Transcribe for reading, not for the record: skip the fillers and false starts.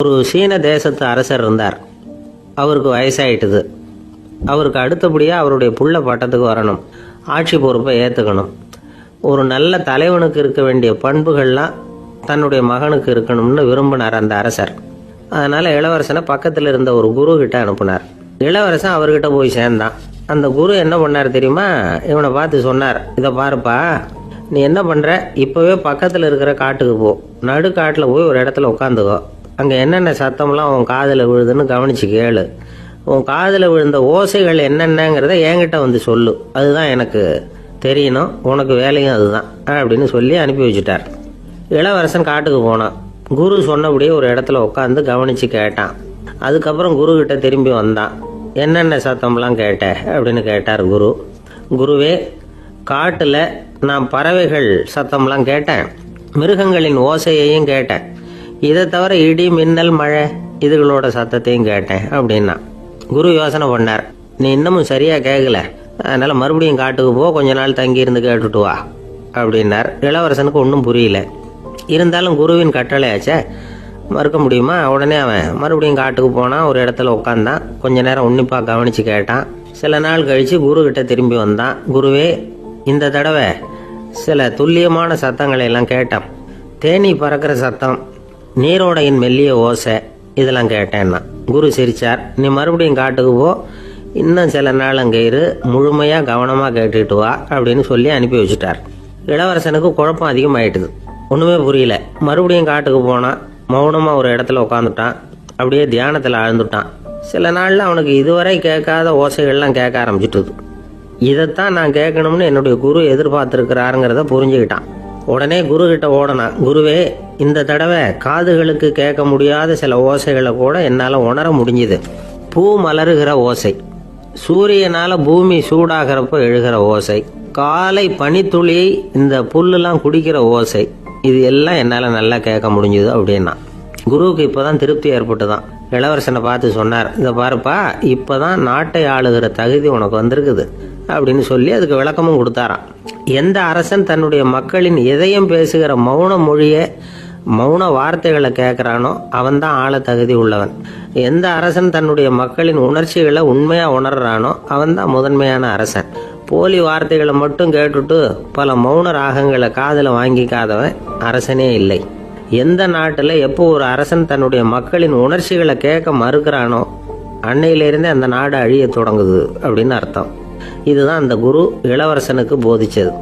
ஒரு சீன தேசத்து அரசர் இருந்தார். அவருக்கு வயசாயிட்டுது. அவருக்கு அடுத்தபடியாக அவருடைய புள்ள பட்டத்துக்கு வரணும், ஆட்சி பொறுப்பை ஏற்றுக்கணும். ஒரு நல்ல தலைவனுக்கு இருக்க வேண்டிய பண்புகள்லாம் தன்னுடைய மகனுக்கு இருக்கணும்னு விரும்பினார் அந்த அரசர். அதனால் இளவரசனை பக்கத்தில் இருந்த ஒரு குரு கிட்ட அனுப்புனார். இளவரசன் அவர்கிட்ட போய் சேர்ந்தான். அந்த குரு என்ன பண்ணார் தெரியுமா? இவனை பார்த்து சொன்னார், இதை பாருப்பா, நீ என்ன பண்ணுற, இப்போவே பக்கத்தில் இருக்கிற காட்டுக்கு போ, நடு காட்டில் போய் ஒரு இடத்துல உட்காந்துக்கோ. அங்கே என்னென்ன சத்தம்லாம் உன் காதில் விழுதுன்னு கவனித்து கேளு. உன் காதில் விழுந்த ஓசைகள் என்னென்னங்கிறத என்கிட்ட வந்து சொல்லு, அதுதான் எனக்கு தெரியணும், உனக்கு வேலையும் அதுதான் அப்படின்னு சொல்லி அனுப்பி வச்சுட்டார். இளவரசன் காட்டுக்கு போனான். குரு சொன்னபடியே ஒரு இடத்துல உட்காந்து கவனித்து கேட்டான். அதுக்கப்புறம் குருக்கிட்ட திரும்பி வந்தான். என்னென்ன சத்தம்லாம் கேட்ட அப்படின்னு கேட்டார் குரு. குருவே, காட்டில் நான் பறவைகள் சத்தம்லாம் கேட்டேன், மிருகங்களின் ஓசையையும் கேட்டேன், இதை தவிர இடி மின்னல் மழை இதுகளோட சத்தத்தையும் கேட்டேன் அப்படின்னா. குரு யோசனை பண்ணார், நீ இன்னமும் சரியாக கேட்கல, அதனால் மறுபடியும் காட்டுக்கு போ, கொஞ்ச நாள் தங்கி இருந்து கேட்டுட்டு வா அப்படின்னார். இளவரசனுக்கு ஒன்றும் புரியல. இருந்தாலும் குருவின் கட்டளையாச்சே, மறுக்க முடியுமா? உடனே அவன் மறுபடியும் காட்டுக்கு போனான். ஒரு இடத்துல உட்காந்தான். கொஞ்ச நேரம் உன்னிப்பாக கவனித்து கேட்டான். சில நாள் கழித்து குருக்கிட்ட திரும்பி வந்தான். குருவே, இந்த தடவை சில துல்லியமான சத்தங்களை எல்லாம் கேட்டான். தேனி பறக்கிற சத்தம், நீரோடையின் மெல்லிய ஓசை, இதெல்லாம் கேட்டேன்னா. குரு சிரிச்சார். நீ மறுபடியும் காட்டுக்கு போ, இன்னும் சில நாள் அங்கே இரு, முழுமையாக கவனமாக கேட்டுட்டு வா அப்படின்னு சொல்லி அனுப்பி வச்சுட்டார். இளவரசனுக்கு குழப்பம் அதிகமாயிட்டுது. ஒன்றுமே புரியல. மறுபடியும் காட்டுக்கு போனான். மௌனமாக ஒரு இடத்துல உட்காந்துட்டான். அப்படியே தியானத்தில் ஆழ்ந்துட்டான். சில நாளில் அவனுக்கு இதுவரை கேட்காத ஓசைகள்லாம் கேட்க ஆரம்பிச்சிட்டுது. இதைத்தான் நான் கேட்கணும்னு என்னுடைய குரு எதிர்பார்த்துருக்கிறாருங்கிறத புரிஞ்சுக்கிட்டான். உடனே குரு கிட்ட ஓடனான். குருவே, இந்த தடவை காதுகளுக்கு கேட்க முடியாத சில ஓசைகளை கூட என்னால் உணர முடிஞ்சுது. பூ மலருகிற ஓசை, சூரியனால் பூமி சூடாகிறப்போ எழுகிற ஓசை, காலை பனித்துளியை இந்த புல்லுலாம் குடிக்கிற ஓசை, இது எல்லாம் என்னால் நல்லா கேட்க முடிஞ்சுது அப்படின்னா. குருவுக்கு இப்போ தான் திருப்தி ஏற்பட்டுதான். இளவரசனை பார்த்து சொன்னார், இதை பாருப்பா, இப்போ தான் நாட்டை ஆளுகிற தகுதி உனக்கு வந்திருக்குது அப்படின்னு சொல்லி அதுக்கு விளக்கமும் கொடுத்தாராம். எந்த அரசன் தன்னுடைய மக்களின் இதயம் பேசுகிற மௌன மொழியை, மௌன வார்த்தைகளை கேட்குறானோ அவன்தான் ஆள தகுதி உள்ளவன். எந்த அரசன் தன்னுடைய மக்களின் உணர்ச்சிகளை உண்மையாக உணர்றானோ அவன்தான் முதன்மையான அரசன். போலி வார்த்தைகளை மட்டும் கேட்டுட்டு பல மௌன ராகங்களை காதில் வாங்கிக்காதவன் அரசனே இல்லை. எந்த நாட்டில் எப்போ ஒரு அரசன் தன்னுடைய மக்களின் உணர்ச்சிகளை கேட்க மறுக்கிறானோ அன்னையிலிருந்தே அந்த நாடு அழிய தொடங்குது அப்படின்னு அர்த்தம். இதுதான் அந்த குரு இளவரசனுக்கு போதிச்சது.